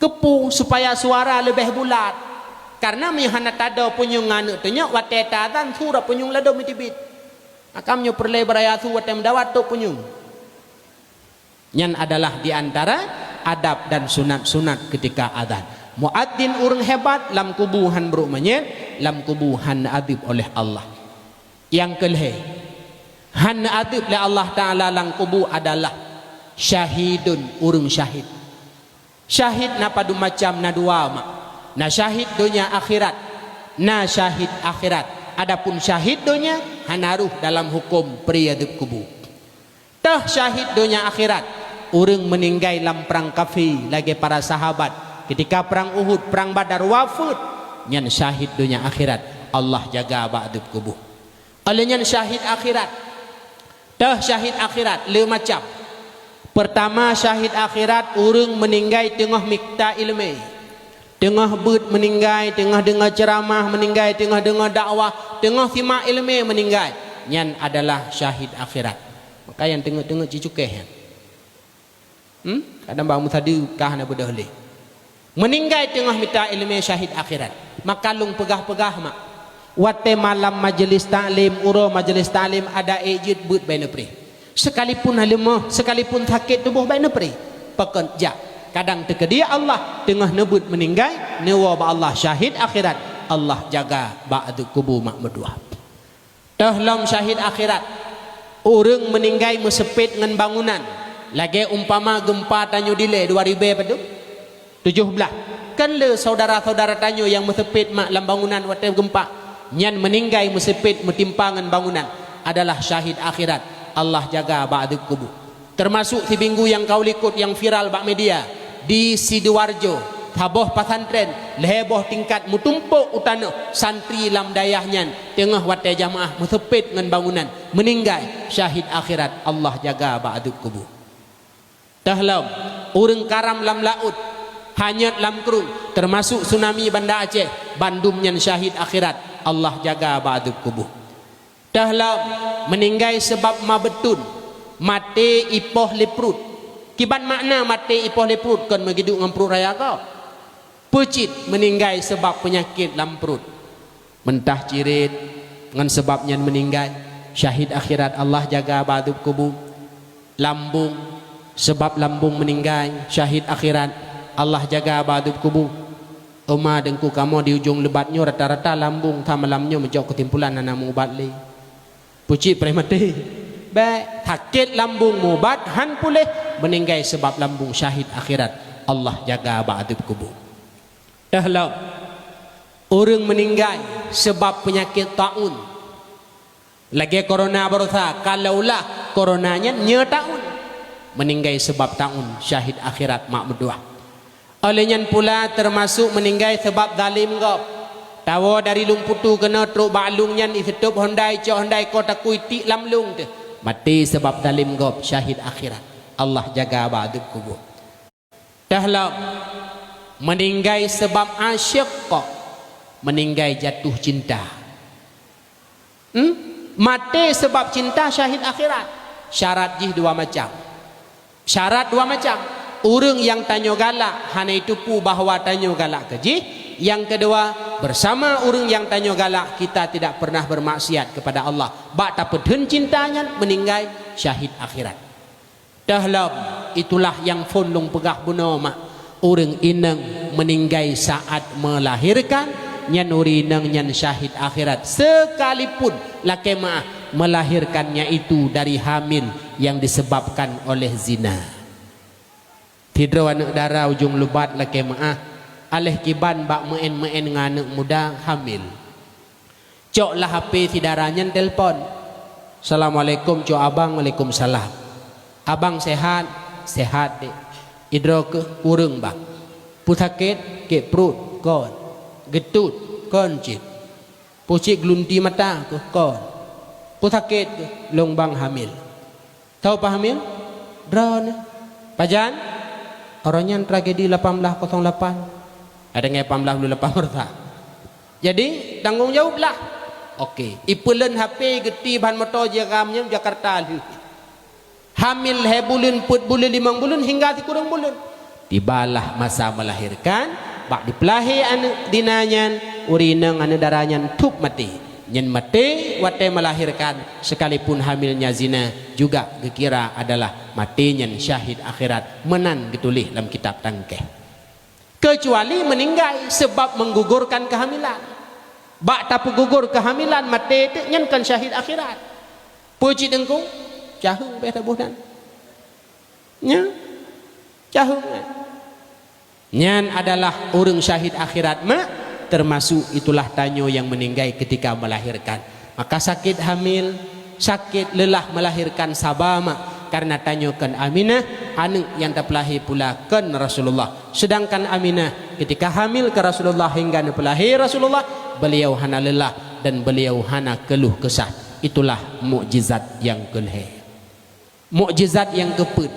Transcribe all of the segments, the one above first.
Kepu supaya suara lebih bulat. Karena mihana tada punyung nganu tunya wate tatan sura punyung lado mitibit. Akamnya perle beraya su wate mendawat tu punyung. Nyan adalah di antara adab dan sunat-sunat ketika adzan. Muadzin urang hebat lam kubuhan berumanya lam kubuhan adib oleh Allah. Yang kelih han adib oleh Allah Taala lang kubu adalah syahidun urang syahid. Syahid na padu macam na dua mak. Na syahid dunia akhirat, na syahid akhirat. Adapun syahid dunia hanaruh dalam hukum periadab kubu. Tah syahid dunia akhirat, urang meninggal dalam perang kafir lagi para sahabat ketika perang Uhud, perang Badar wafat. Nyan syahid dunia akhirat, Allah jaga ba'dab kubu. Oleh nyan syahid akhirat. Tah syahid akhirat le macam. Pertama syahid akhirat urang meninggal tengah mikta ilmu. Tengah bud meninggal, tengah dengar ceramah meninggal, tengah dengar dakwah, tengah simak ilmu meninggal. Nyan adalah syahid akhirat. Maka yang tengok-tengok cicukeh. Kadang bang tadi kah na bedah le. Meninggal tengah mikta ilmu syahid akhirat. Maka lung pegah-pegah mak. Wate malam majlis ta'lim, uro majlis ta'lim ada ejid bud baina pri. Sekalipun halimah, sekalipun sakit tubuh baik nepri pekerja kadang terkedia Allah tengah nebut meninggal newa ba Allah syahid akhirat Allah jaga ba'du kubu mak medua. Tahlam syahid akhirat orang meninggal mesepit dengan bangunan lagi umpama gempa tanyo dile 2000 padu 17 kan le saudara-saudara tanyo yang mesepit mak dalam bangunan waktu gempa nyan meninggal mesepit metimpangan bangunan adalah syahid akhirat Allah jaga ba'du kubu. Termasuk di minggu yang kau likut yang viral bak media di Sidoarjo, haboh pasantren, leheboh tingkat mutumpuk utana santri lam dayahnya tengah wate jamaah musepit dengan bangunan meninggal syahid akhirat Allah jaga ba'du kubu. Tahlam urang karam lam laut hanyut lam kerung termasuk tsunami Banda Aceh Bandung nyan syahid akhirat Allah jaga ba'du kubu. Dahlah meninggal sebab mabetun mati ipoh leprut. Kiban makna mati ipoh leprut kan megiduk dengan perut raya kau. Pecit meninggal sebab penyakit dalam perut. Mentah cirit dengan sebabnya meninggal syahid akhirat Allah jaga ba'du kubu. Lambung sebab lambung meninggal syahid akhirat Allah jaga ba'du kubu. Oma dengku kamu di ujung lebatnya rata-rata lambung ta malamnya menjauh ketimpulan anak ubat le. Puji premati baik sakit lambung mubat han pulih meninggal sebab lambung syahid akhirat Allah jaga ba'du kubu. Dahlah orang meninggal sebab penyakit taun lagi corona berusaha kalaulah coronanya nya taun meninggal sebab taun syahid akhirat mak medua. Olehnya pula termasuk meninggal sebab zalim gop. Tawa dari lung putu kena truk ba'lung nyan isetup Hyundai cok Hyundai kota kuiti lam lung tu. Mati sebab zalim gop syahid akhirat. Allah jaga ba'du kubu. Dahlah meninggal sebab asyik kok. Meninggal jatuh cinta. Mati sebab cinta syahid akhirat. Syarat jih dua macam. Syarat dua macam. Orang yang tanyo galak hana itu pu bahawa tanyo galak keji. Yang kedua bersama orang yang tanyo galak kita tidak pernah bermaksiat kepada Allah. Bak tapedhen cintanya meninggal syahid akhirat. Dahlam itulah yang fonlong pegah buno mak. Orang ineng meninggal saat melahirkan nyan urineng nyan syahid akhirat sekalipun laki maah melahirkannya itu dari hamil yang disebabkan oleh zina. Tidro anak darah ujung lebat laki maah aleh kiban bak meen-meen nganak muda hamil. Cok lah HP si darahnya telpon. Assalamualaikum cok abang, waalaikumsalam. Abang sehat? Sehat dek. Idro ke kurang bang. Pusakit ke perut kon. Getut kon cik. Pusik gelunti mata ke kon. Pusakit ke longbang hamil. Tahu apa hamil? Drone. Pajan? Orangnya tragedi 1808. Ada ngai 1808 berta. Jadi tanggungjawablah. Okey. Ipulen HP geti bahan motor jeramnya Jakarta. Hamil he bulan 4 bulan 5 bulan hingga 3 bulan. Tibalah masa melahirkan, bak dipelahi anak dinanyan, urineng anak daranyan tup mati. Nyen mati wate melahirkan, sekalipun hamilnya zina juga dikira adalah matinya syahid akhirat. Menan getulih dalam kitab tangkeh. Kecuali meninggal sebab menggugurkan kehamilan. Bak tak gugur kehamilan mati itu nyen kan syahid akhirat. Puji dengku, jahung beh tabuhan. Nya, jahung. Nyan adalah orang syahid akhirat mak, termasuk itulah tanyo yang meninggal ketika melahirkan. Maka sakit hamil, sakit lelah melahirkan sabama karena tanyokan Aminah anak yang terpelahi pula kan Rasulullah. Sedangkan Aminah ketika hamil ke Rasulullah hingga nepelahi Rasulullah, beliau hana lelah dan beliau hana keluh kesah. Itulah mukjizat yang kelhe, mukjizat yang keput.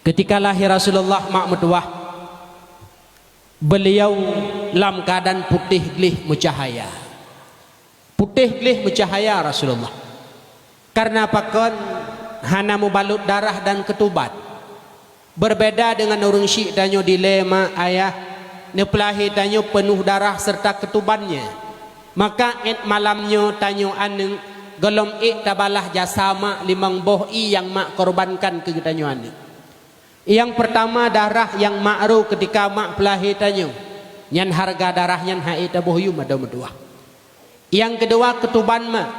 Ketika lahir Rasulullah mak metuah, beliau dalam keadaan putih gelih mucahaya. Putih gelih mucahaya Rasulullah. Karena pakon hana mubalut darah dan ketubat. Berbeda dengan orang syik danyo dilema ayah nepelahi danyo penuh darah serta ketubannya. Maka malamnya tanyo aneng gelom tabalah jasa mak limang boh yang mak korbankan ke danyo aneng. Yang pertama darah yang makru ketika mak pelahi tanyo, nyan harga darah nyan hai tabohyum ada medua. Yang kedua ketuban mak,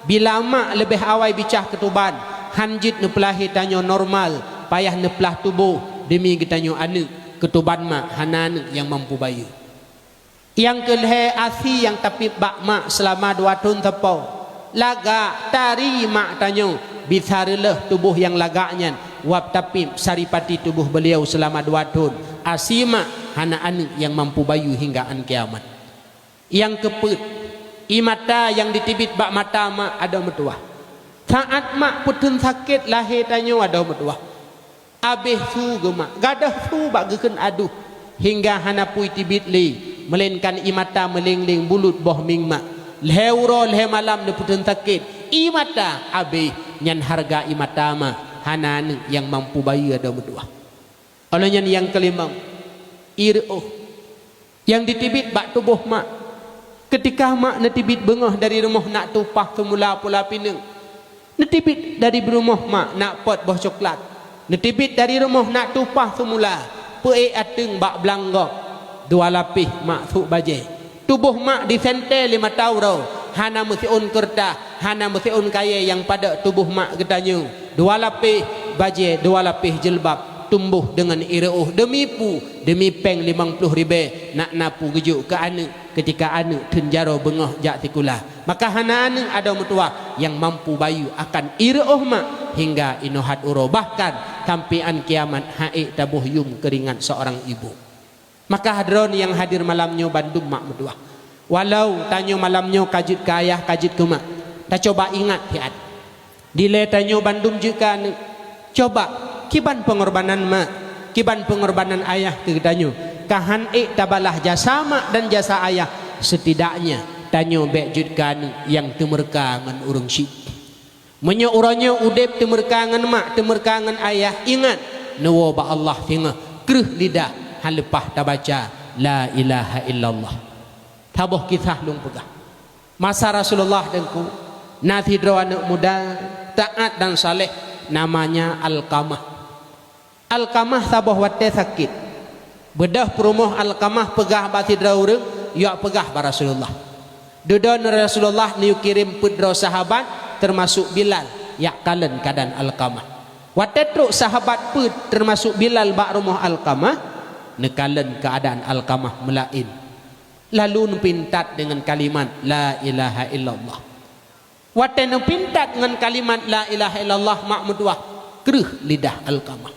bila mak lebih awal bicah ketuban, hanjit nepelahi tanyo normal, payah nepelah tubuh demi getanyo anu ketuban mak hanan yang mampu bayu. Yang kelhe asi yang tapi bak mak selama 2 tahun tepau, laga tari mak tanyo bisa releh tubuh yang lagaknya. Wab tapi saripati tubuh beliau selama 2 tahun asima hana anu yang mampu bayu hingga an kiamat. Yang keput imata yang ditibit bak mata mak ada metuah. Saat mak putun sakit lahir tanyo ada metuah. Abih su gemak gadah su bak geken aduh hingga hana pui tibit li, melainkan imata melingling bulut boh ming mak leuro le malam ne putun sakit imata abih nyan harga imata mak hanan yang mampu bayi ada berdua. Olehnya yang kelima ir'uh yang ditibit bak tubuh mak ketika mak netibit bengah dari rumah nak tupah semula pula pineng, netibit dari rumah mak nak pot boh coklat, netibit dari rumah nak tupah semula pe ateng bak belanggok 2 lapis mak suk baje tubuh mak disentel 5 tahun hana musiun kerta hana musiun kaya yang pada tubuh mak getanyo 2 lapis baje 2 lapis jilbab tumbuh dengan irauh demi pu demi peng 50 ribu nak napu gejuk ke anak ketika anak tenjaro bengah jak tikula. Maka hana anak ada mutua yang mampu bayu akan irauh mak hingga inohat uro bahkan sampian kiamat haik tabuh yum keringat seorang ibu. Maka hadron yang hadir malamnya Bandung mak mutua walau tanyo malamnya kajit ke ayah kajit ke mak tak coba ingat hiat dile tanyo Bandung juga coba kiban pengorbanan mak kiban pengorbanan ayah ke tanyo kahan tabalah jasa mak dan jasa ayah setidaknya tanyo bekjutkan yang temerka ngan urang syik menyo uranyo udep temerka ngan mak temerka ngan ayah ingat nawa ba Allah tingah kreh lidah halepah tabaca la ilaha illallah taboh kisah lung pegah masa Rasulullah dengku nanti dro anak muda taat dan saleh namanya Alqamah. Alqamah taboh wate sakit bedah perumah Alqamah pegah bati dro urang ya pegah ba Rasulullah dedon Rasulullah niu kirim pudro sahabat termasuk Bilal ya kalen kadan Alqamah wate truk sahabat pud termasuk Bilal ba rumah Alqamah nekalen keadaan Alqamah melain lalu pintat dengan kalimat la ilaha illallah wate pintat dengan kalimat la ilaha illallah mak mutuah kreh lidah Alqamah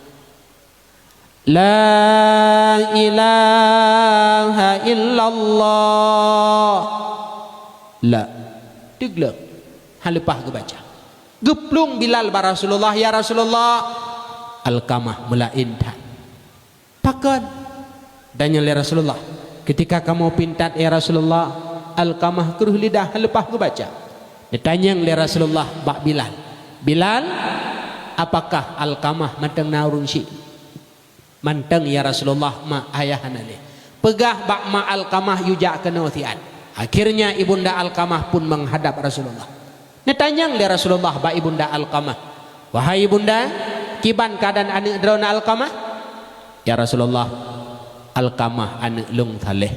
la ilaha illallah la diglek halepah kebaca geplung Bilal ba Rasulullah ya Rasulullah Alqamah melain tak pakon dan oleh Rasulullah ketika kamu pintat ya Rasulullah Alqamah keruh lidah halepah kebaca ditanya oleh Rasulullah bak Bilal Bilal apakah Alqamah matang naurun syik manteng ya Rasulullah ma ayahan ali pegah bak ma Alqamah yujak kena tian. Akhirnya ibunda Alqamah pun menghadap Rasulullah. Netanyang dia Rasulullah bak ibunda Alqamah, wahai ibunda, kiban keadaan anak drona Alqamah? Ya Rasulullah, Alqamah anak lung thaleh.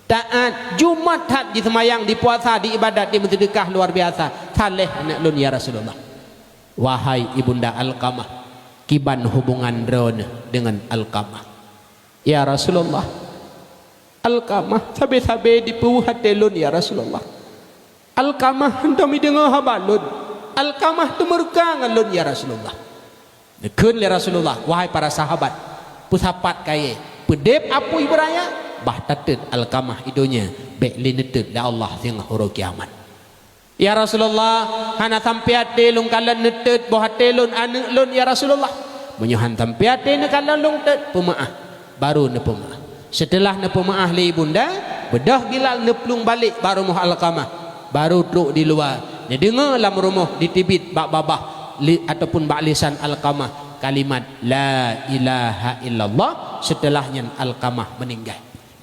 Taat Jumat hat di semayang, di puasa, di ibadat, di sedekah luar biasa. Thaleh anak lun ya Rasulullah. Wahai ibunda Alqamah, kiban hubungan drona dengan Alqamah? Ya Rasulullah, Alqamah sabe-sabe di puhat telun ya Rasulullah. Alqamah hendak mi dengar habalun. Alqamah tu murka ngalun ya Rasulullah. Dekun ya Rasulullah, wahai para sahabat, pusapat kaya, pedep apu ibraya, bah tatet Alqamah idonya, bek linetet la Allah sing horo kiamat. Ya Rasulullah, hana sampai telung kalan netet boh telun anu lun ya Rasulullah. Menyuhan sampai telung kalan lung tet pemaah, baru ne pemaah. Setelah ne pemaah li ibunda, bedah gilal ne pelung balik baru muh Alqamah, baru duduk di luar. Dia dengar dalam rumah ditibit bak babah ataupun bak lisan Alqamah kalimat la ilaha illallah. Setelahnya Alqamah meninggal.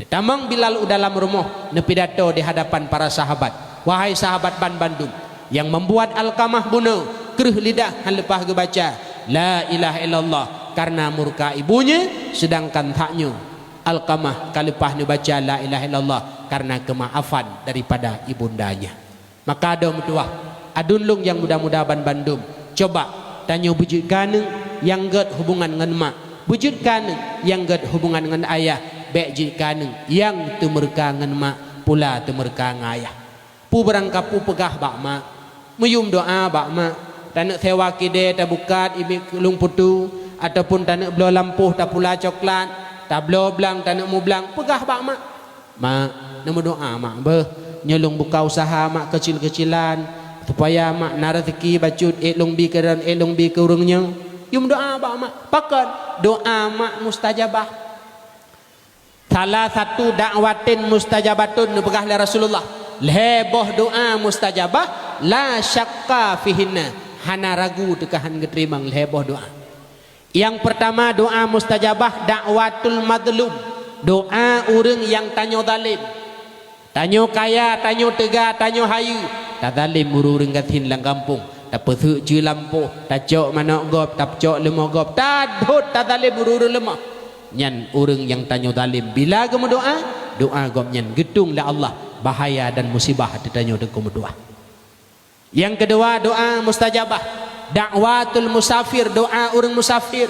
Tamang Bilal dalam rumah ne pidato di hadapan para sahabat. Wahai sahabat Ban Bandung, yang membuat Alqamah bunuh kerih lidah han lepas ke baca la ilaha illallah karena murka ibunya, sedangkan taknya Alqamah kalepah ni baca la ilaha illallah karena kemaafan daripada ibundanya. Maka ada medua adun lung yang muda-muda Ban Bandung, coba tanya bujutkan yang get hubungan dengan mak, bujutkan yang get hubungan dengan ayah, bek jitkan yang temerka dengan mak pula temerka dengan ayah. Pu berangkapu pegah bak mak, meyum doa bak mak, tanak sewa kide ta bukat ibi lung putu ataupun tanak belo lampuh ta pula coklat, ta belo blang tanak mu blang, pegah bak mak. Mak nama doa mak beh nyelung buka usaha mak kecil-kecilan supaya mak na rezeki bacut elong bi ke dan elong bi ke urangnya. Yum doa bak mak, pakan doa mak mustajabah. Salah satu dakwatin mustajabatun pegah oleh Rasulullah. Leboh doa mustajabah la syakka fihinna, hana ragu tekahan keterimang leboh doa. Yang pertama doa mustajabah dakwatul madlum, doa orang yang tanya zalim, tanya kaya, tanya tega, tanya hayu, tak zalim urung gatin lang kampung, tak pesuk je lampu, tak cok mana gop, tak cok lemah gop, tak dot tak zalim urung lemah. Nyan orang yang tanya zalim bila kamu doa, doa gop nyan gedung la Allah bahaya dan musibah ditanya dengan doa. Yang kedua doa mustajabah dakwatul musafir, doa orang musafir.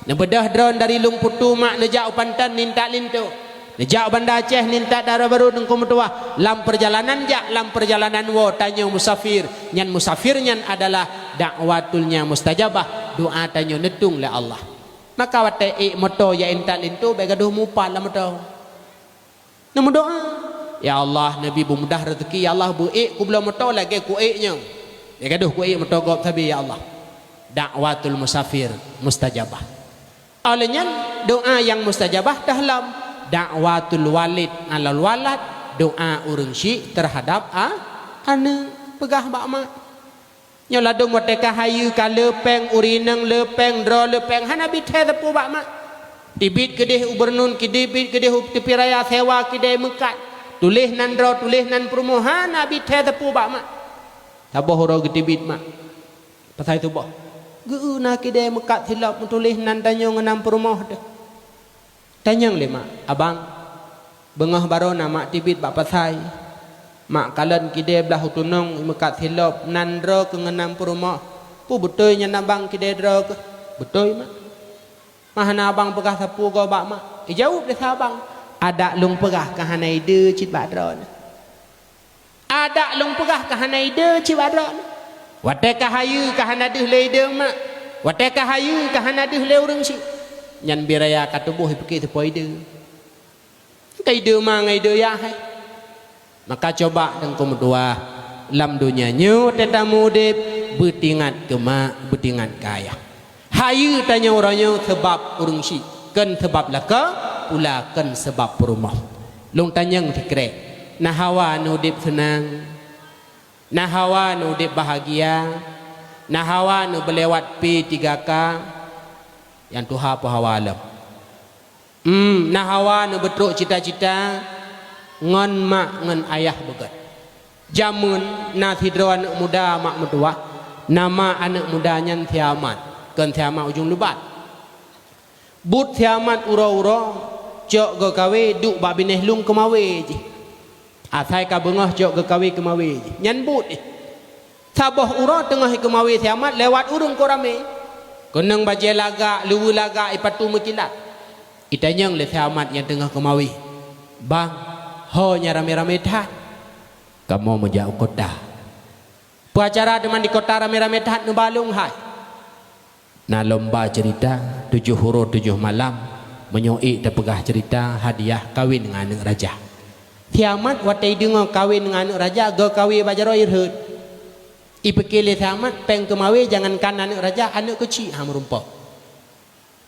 Nebedah drone dari lung putu mak nejak upantan ninta lintu, nejak Banda Aceh ninta darah baru dengan doa. Lam perjalanan jak, lam perjalanan wo tanya musafir. Nyan musafir nyan adalah dakwatulnya mustajabah, doa tanya netung le Allah. Maka wate moto ya inta lintu begaduh mupal la moto. Nama doa, ya Allah Nabi mudah rezeki, ya Allah bu ku belum moto lagi ku nya. Ya gaduh ku moto gop tabi ya Allah. Dakwatul musafir mustajabah. Olehnya doa yang mustajabah dalam dakwatul walid alal walad, doa urang syik terhadap anak pegah bak mak. Nyo ladung wateka hayu ka lepeng urinang lepeng dro lepeng hana bithe tepu bak mak. Tibit kedih ubernun kidibit kedih tepi raya sewa kedih mekat. Tulis nan dro tulis nan perumahan hana bithe tepu bak mak. Taboh ro gedibit mak. Pasal itu boh. Geu na kedih mekat silap tulis nan tanyo ngenam perumah dah. Tanyang le mak, abang bengah barona mak tibit bak pasai. Mak kalan kide belah hutunong mekat silap nandro ke ngenam perumah. Pu betul nya nabang kide dro ke. Betul mak. Mahana abang pegah sapu go bak mak. Jawab dia sabang. Ada lung pegah ke hanai de cit bak dro. Ada lung pegah ke hanai de cit bak dro. Wate ka hayu ka hanadeh le de mak. Wate ka hayu ka hanadeh le urang si. Nyan biraya ka tubuh pikir tepoi de. Kai de ma ngai de ya hai. Maka coba dengan doa lam dunia nyu tetamu dep betingat kema betingat kaya. Hayu tanya orangnya sebab urang si, kan sebab laka pula kan sebab perumah. Long tanyang fikre. Nah hawa nu dep senang. Nah hawa nu dep bahagia. Nah hawa nu berlewat P3K yang tuha apa hawa alam. Nah hawa nu betruk cita-cita ngon mak ngon ayah begat. Jamun na tidro anak muda mak mertua, nama anak mudanya Tiamat, kan Tiamat ujung lebat. But Tiamat uro-uro cok go kawe duk ba bineh lung kemawe je. Athai ka bengah cok go kawe kemawe je. Nyan but ni. Sabah uro tengah kemawe Tiamat lewat urung ko rame. Kenang baje laga, luwu laga ipatu mekilat. Itanyang le Tiamat yang tengah kemawe. Bang, ho nya rame-rame tat. Kamu menjauh kota. Puacara teman di kota rame-rame tat nu balung hai. Na lomba cerita 7 huruf 7 malam menyoi terpegah cerita hadiah kawin dengan anak raja. Tiamat watai dengar kawin dengan anak raja go kawin bajaro irhud. Ipekile Tiamat peng kemawe jangankan anak raja anak kecil ha merumpok.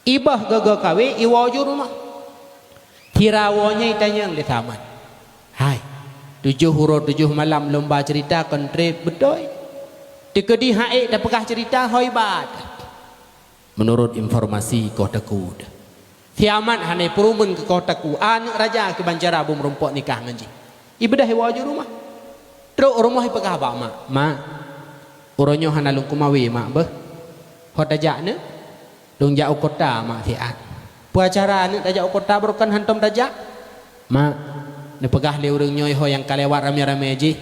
Ibah go kawin iwaju rumah. Tirawonya itanya le Tiamat. Hai 7 huruf 7 malam lomba cerita kontrib betul. Dikedi haik terpegah cerita hoibat. Menurut informasi kotaku, Tiamat hanai perumun ke kotaku, anak raja ke Banjara bum rumpok nikah nganji. Ibadah waju rumah. Terus rumah ipakah ba mak. Uronyo hana lung kumawi mak beh. Hot ajak ne. Lung jauh kota mak tiat. Puacara ne tajak kota berukan hantom tajak. Mak, ne pegah le urang nyoy ho yang kalewat rame-rame ji.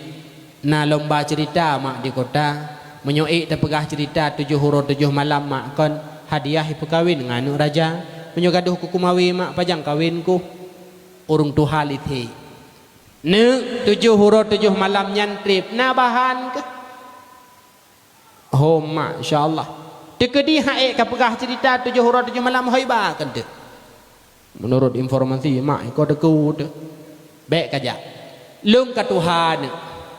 Na lomba cerita mak di kota. Menyoi terpegah cerita 7 huruf 7 malam mak kon hadiah ipekawin dengan anak raja menyogaduh ku kumawi mak pajang kawinku urung tuhal ite ne 7 huruf 7 malam nyantrip na bahan ke oh masyaallah dekedi haik ka pegah cerita 7 huruf 7 malam hoiba kan de menurut informasi mak ko deku de bek kaja lung ka tuhan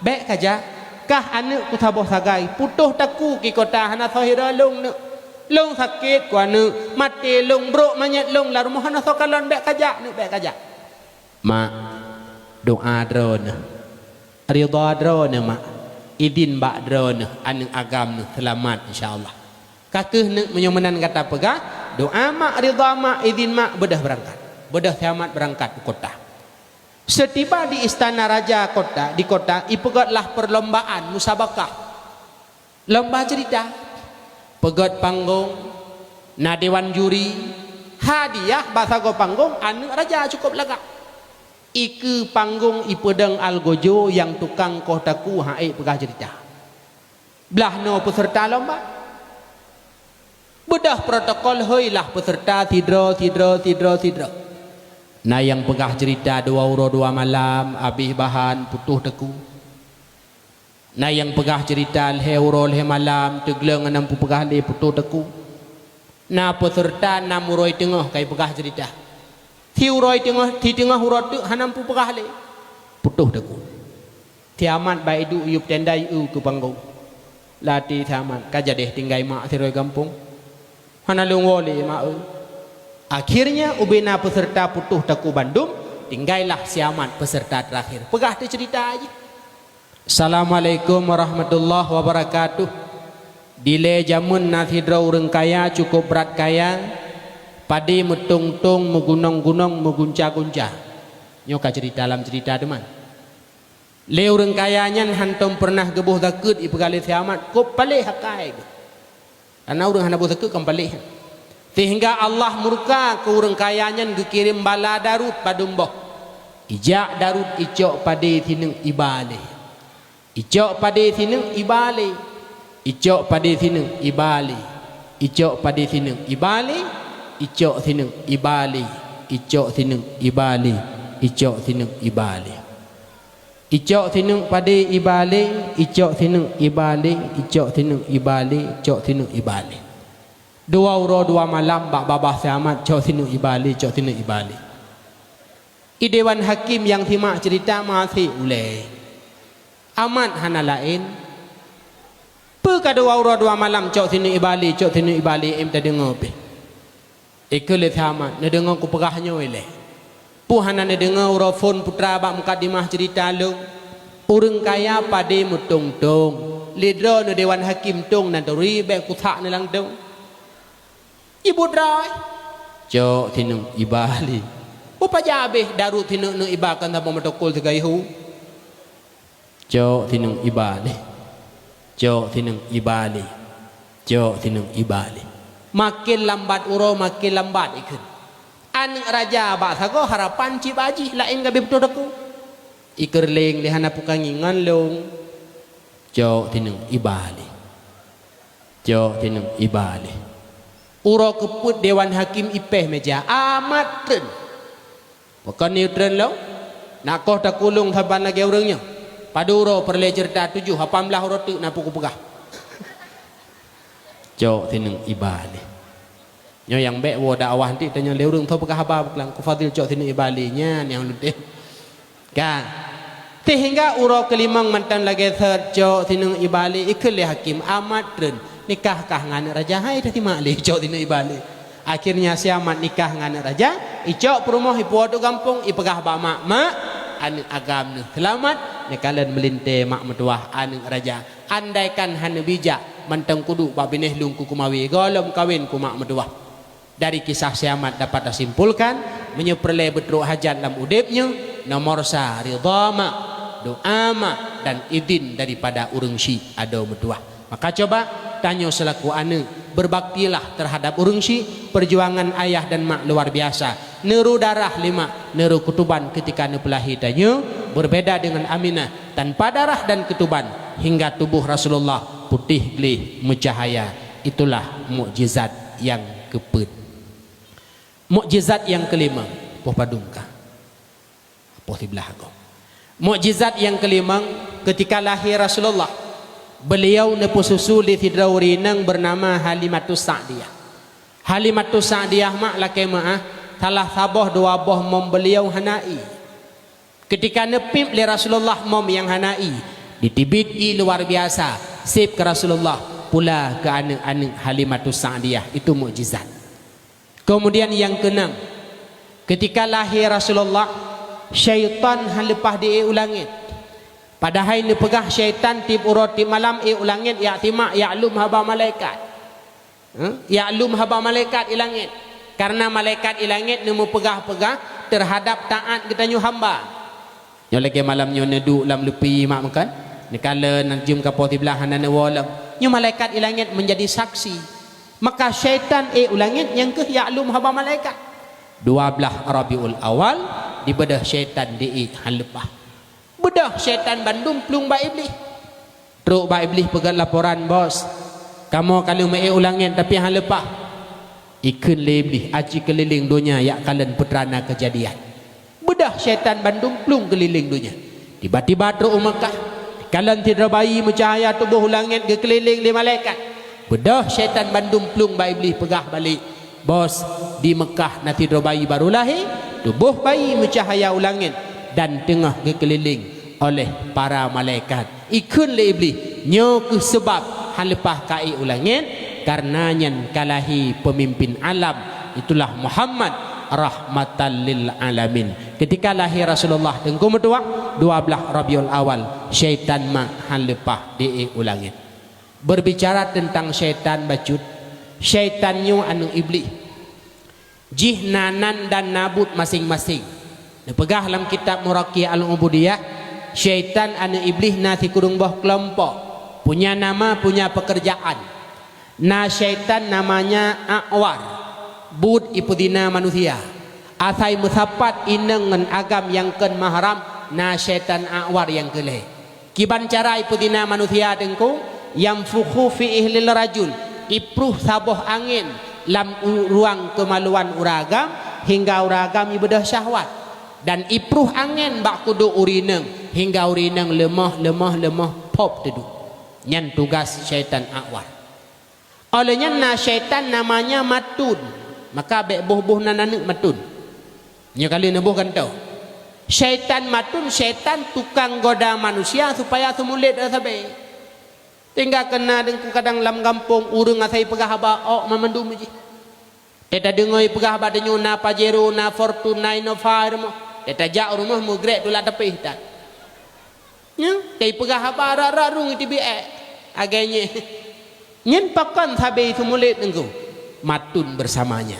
bek kaja kah anak ku taboh sagai putuh taku ki kota hana thahira lung ne lung sakit kwa nu mati lung bro manyet lung la rumah na sokalon bek kajak nu bek kajak mak doa drone ridha drone mak idin bak drone aneng agam nu selamat insyaallah kakeh nu menyomenan kata pegah doa mak ridha mak idin mak bedah berangkat bedah Tiamat berangkat ke kota. Setiba di istana raja kota di kota ipegatlah perlombaan musabakah lomba cerita. Pegat panggung na dewan juri hadiah bahasa go panggung anak raja cukup lagak iku panggung ipedang algojo yang tukang kotaku hae pegah cerita belah no peserta lomba bedah protokol hoilah peserta tidro na yang pegah cerita 2 huruf 2 malam habis bahan putuh teku. Nah yang pegah cerita leh urol leh malam tegleng 60 pegah le putu teku. Nah peserta 6 uroi tengah kai pegah cerita. Ti uroi tengah ti tengah uroi tu 60 pegah le putu teku. Tiamat bai du yup tendai u ke panggung. Lati Tiamat kajadeh tinggai mak siroi kampung. Hana lung wole mak u. Akhirnya ubena peserta putuh teku Bandung tinggailah Tiamat peserta terakhir. Pegah tu cerita aja. Assalamualaikum warahmatullahi wabarakatuh. Dile jamun nathidra urang kaya cukup berat kaya padi metung-tung megunong-gunong megunca-gunca. Nyoka cerita dalam cerita teman. Le urang kaya nyan hantom pernah gebuh zakut ipegale Tiamat ko palih hakai. Ana urang hana buh zakut kan palih. Sehingga Allah murka ke urang kaya nyan gekirim bala darut padumboh. Ijak darut icok padi tineng ibale. Icok pada sini ibali, icok pada sini ibali, icok pada sini ibali, icok sini ibali, icok sini ibali, icok sini ibali, icok sini pada ibali, icok sini ibali, icok sini ibali, icok sini ibali. 2 huruf 2 malam bak babah Tiamat cok sini ibali, cok sini ibali. I Dewan Hakim yang simak cerita masih ulai. Amat hana lain pe kada waura 2 malam cok sini ibali cok sini ibali em ta dengar pe ikele Tiamat ne dengar ku pegahnya wele pu hana ne dengar ura phone putra bak mukadimah cerita lu urang kaya pade mutung-tung lidro ne Dewan Hakim tung nan turi be ku thak ne lang tung ibu drai cok sini ibali Upa jabeh daru tinung ibakan tanpa metokol tegaihu. Jok tinung ibali. Jok tinung ibali. Jok tinung ibali. Makin lambat uro makin lambat ikut. Anak raja bahasa ko harapan cibaji lain gabe betul aku. Ikerling lihana pukangingan long. Jok tinung ibali. Jok tinung ibali. Uro keput Dewan Hakim ipeh meja amat tren. Bukan neutral lo. Nak kau tak kulung thaban lagi orangnya. Paduro perle cerita 7 18 roti nak puku pegah. Jok tinung ibali. Nyo yang bek wo dakwah nanti tanya leurung tho pegah apa kelang ku fadil jok tinung ibalinya yang lude. Kan. Sehingga uro kelimang mantan lagi third jok tinung ibali ikul hakim amat tren. Nikah kah ngan raja hai tadi makli jok tinung ibali. Akhirnya siamat nikah ngan raja, icok perumah ipu tu kampung ipegah ba mak anu agam nu selamat nekalan melinte mak metuah anu raja. Andaikan hanu bijak manteng kudu ba bineh lung kumawi golom kawin ku mak metuah. Dari kisah siamat dapat disimpulkan menyeperle betruk hajat dalam udipnya nomor sa ridha mak doa mak dan izin daripada urang si ado metuah. Maka coba tanya selaku anu berbaktilah terhadap urang si perjuangan ayah dan mak luar biasa. Neru darah 5 neru ketuban ketika nepelahi tanya berbeda dengan Aminah tanpa darah dan ketuban hingga tubuh Rasulullah putih gelih mencahaya. Itulah mukjizat yang keput. Mukjizat yang kelima poh padungka poh tibelah aku. Mukjizat yang kelima ketika lahir Rasulullah, beliau nepu susu di tidrawrinang bernama Halimatus Sa'diyah. Halimatus Sa'diyah mak laki ma'ah salah saboh dua boh mom beliau hanai. Ketika nepip li Rasulullah mom yang hanai ditibiti luar biasa sip ke Rasulullah pula ke anak-anak Halimatus Sa'diyah. Itu mukjizat. Kemudian yang keenam, ketika lahir Rasulullah syaitan halepah di ulangit. Padahal ni pegah syaitan tib urut tib malam ulangit ya timak ya'lum haba malaikat. Ya'lum haba malaikat ilangit. Karena malaikat ilangit nemu pegah-pegah terhadap taat kita nyu hamba. Nyo lagi malam nyo nedu lam lepi mak makan. Ni kala nak jum kapau ti belahan na walam. Nyo malaikat ilangit menjadi saksi. Maka syaitan ulangit yang ke ya'lum haba malaikat. 12 Rabiul Awal dibedah syaitan di halepah. Bedah syaitan Bandung plung ba iblis. Truk ba iblis pegat laporan bos. Kamu kalau mai ulangin tapi hang lepah. Ikun le iblis aji keliling dunia ya kalian putrana kejadian. Bedah syaitan Bandung plung keliling dunia. Tiba-tiba truk Mekah. Kalian tidak bayi mencahaya tubuh ulangin ke keliling di malaikat. Bedah syaitan Bandung plung ba iblis pegah balik. Bos di Mekah nanti bayi baru lahir, tubuh bayi mencahaya ulangin dan tengah dikeliling oleh para malaikat. Ikun le iblis nyo ke sebab halepah kai ulangin karena nyen kalahi pemimpin alam itulah Muhammad rahmatan lil alamin. Ketika lahir Rasulullah tengku metua 12 Rabiul Awal syaitan ma halepah di ulangin. Berbicara tentang syaitan bacut, syaitan nyo anu iblis jihnanan dan nabut masing-masing. Dipegah dalam kitab Muraqiyah Al-Ubudiyah, syaitan anu iblis nasi kurung boh kelompok, punya nama, punya pekerjaan. Na syaitan namanya A'war, bud ipudina manusia. Asai musapat inengan agam yang ken mahram, na syaitan A'war yang keleh. Kiban cara ipudina manusia dengku, yang fuhu fi ihlil rajul, ipruh saboh angin lam ruang kemaluan uragam hingga uragam ibadah syahwat. Dan ipruh angin bak kudu urineng hingga urineng lemah pop tedu. Nyan tugas syaitan A'war. Olehnya na syaitan namanya matun. Maka bek buh-buh nananuk matun. Nya kali nebuh kan tau. Syaitan matun, syaitan tukang goda manusia supaya semulit asabe. Tinggal kena dengku kadang lam kampung urang asai pegah haba ok mamandum ji. Teta dengoi pegah haba denyu na Pajero na Fortuna no Farmo. Teta jak rumah mugrek tu la tepi tak. Nya kai pegah haba rarung ti bi agaknya. Nyen pakan sabe sumulit dengku matun bersamanya.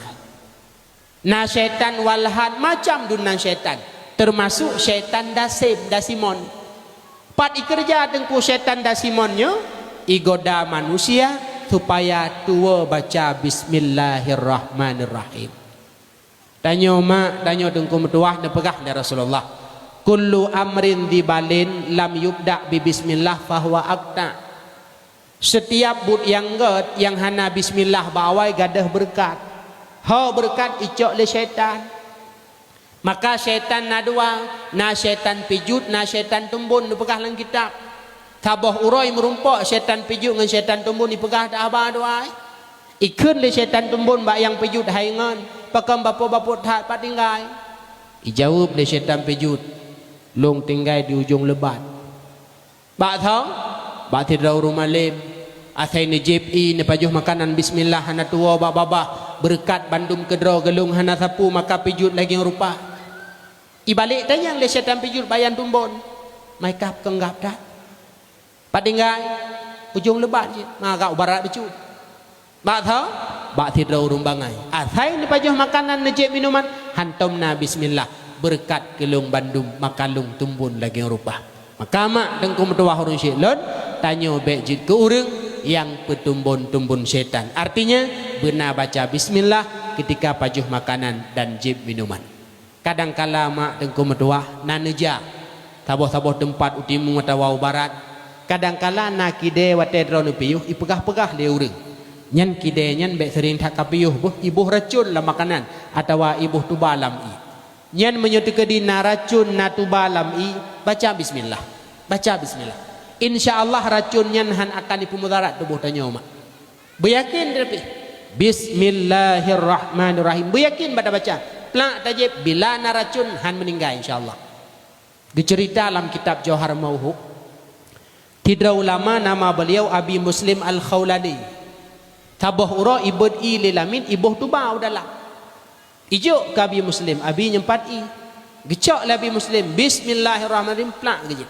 Na syaitan walhan macam dunan syaitan. Termasuk syaitan dasimon. Pat ikerja tengku syaitan dasimonnya igoda manusia supaya tua baca bismillahirrahmanirrahim. Tanya mak, tanya tengku metuah dan pegah dari Rasulullah. Kullu amrin dibalin lam yubda bi bismillah fahuwa akta. Setiap bud yang ged yang hana bismillah bawai gadah berkat. Ha berkat icok le syaitan. Maka syaitan na dua, na syaitan pijut, na syaitan tumbun dipegah dalam kitab. Tabah uroi merumpok syaitan pijut dengan syaitan tumbun dipegah dah abah dua. Ikun le syaitan tumbun bak yang pijut haingan, pakam bapa-bapa tat pat tinggai. Ijawab le syaitan pijut. Long tinggai di ujung lebat. Bak tahu? Bak tidrau rumah lem. Athai ni JPI ni pajuh makanan bismillah hana tua bak babah berkat bandum kedro gelung hana sapu maka pijut lagi rupa. Ibalik tanya le syaitan pijut bayan tumbun. Mai kap kenggap dah. Patinggai ujung lebat je. Maka ubarat becut. Bak tahu? Bak tidrau rumbangai. Athai ni pajuh makanan ni JPI minuman hantomna bismillah berkat gelung bandum maka lung tumbun lagi rupa. Maka mak dengku metuah urun syaitan tanya bejit ke urang yang petumbun-tumbun syaitan. Artinya benar baca bismillah ketika pajuh makanan dan jib minuman. Kadang-kala mak dengku metuah naneja taboh-taboh tempat utimu atau barat. Kadang-kala nak kide wate drone piyuh ipegah-pegah le urang. Nyan kide nyan bek sering tak kapiyuh buh ibuh racun lah makanan atau ibuh tubalam i. Nyan menyuti kedina racun na tubalam i baca bismillah. Baca bismillah. InsyaAllah racunnya han akan dipemudarat tubuh tanya umat. Beryakin tapi bismillahirrahmanirrahim. Beryakin pada baca. Pelak tajib bila na racun han meninggal insyaAllah. Dicerita dalam kitab Jauhar Mauhub. Tidra ulama nama beliau Abi Muslim Al-Khawlani. Tabah ura ibad i lilamin ibuh tubau dalam. Ijuk ke Abi Muslim. Abi nyempat i. Gecok lah Abi Muslim. Bismillahirrahmanirrahim. Pelak gejit.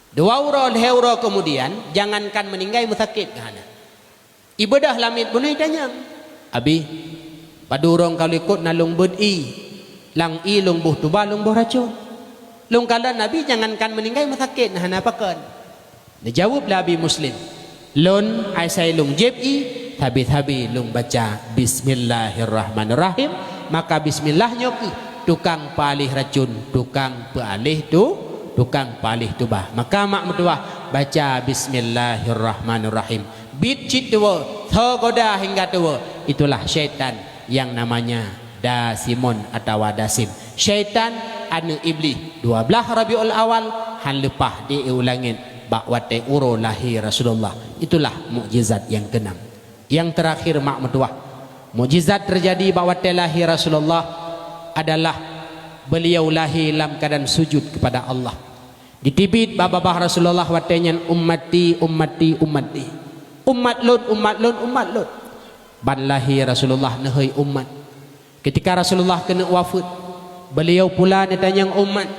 Dua ura leheura kemudian jangankan meninggal musakit kahana. Ibadah lamit bunyi tanya. Abi padurong kalau ikut nalung bedi lang i lung buh tuba lung buh racun. Lung kala Nabi jangankan meninggal musakit kahana pakan. Dijawablah Abi Muslim. Lun ai sai lung jebi tabi-tabi lung baca bismillahirrahmanirrahim maka bismillahnya ke tukang palih racun tukang palih tu tukang palih tubah. Maka mak mertua baca bismillahirrahmanirrahim. Bit cit tua, thogoda hingga tua. Itulah syaitan yang namanya dasimon atau dasim. Syaitan anu iblis 12 Rabiul Awal han lepah diulangin bak wate uro lahir Rasulullah. Itulah mukjizat yang keenam. Yang terakhir mak mertua. Mukjizat terjadi bak wate lahir Rasulullah adalah beliau lahir dalam keadaan sujud kepada Allah. Ditibit babah Rasulullah watenya ummati ummati ummati. Umat lun umat lun umat lun. Ban lahir Rasulullah nehai umat. Ketika Rasulullah kena wafat, beliau pula netanya umat.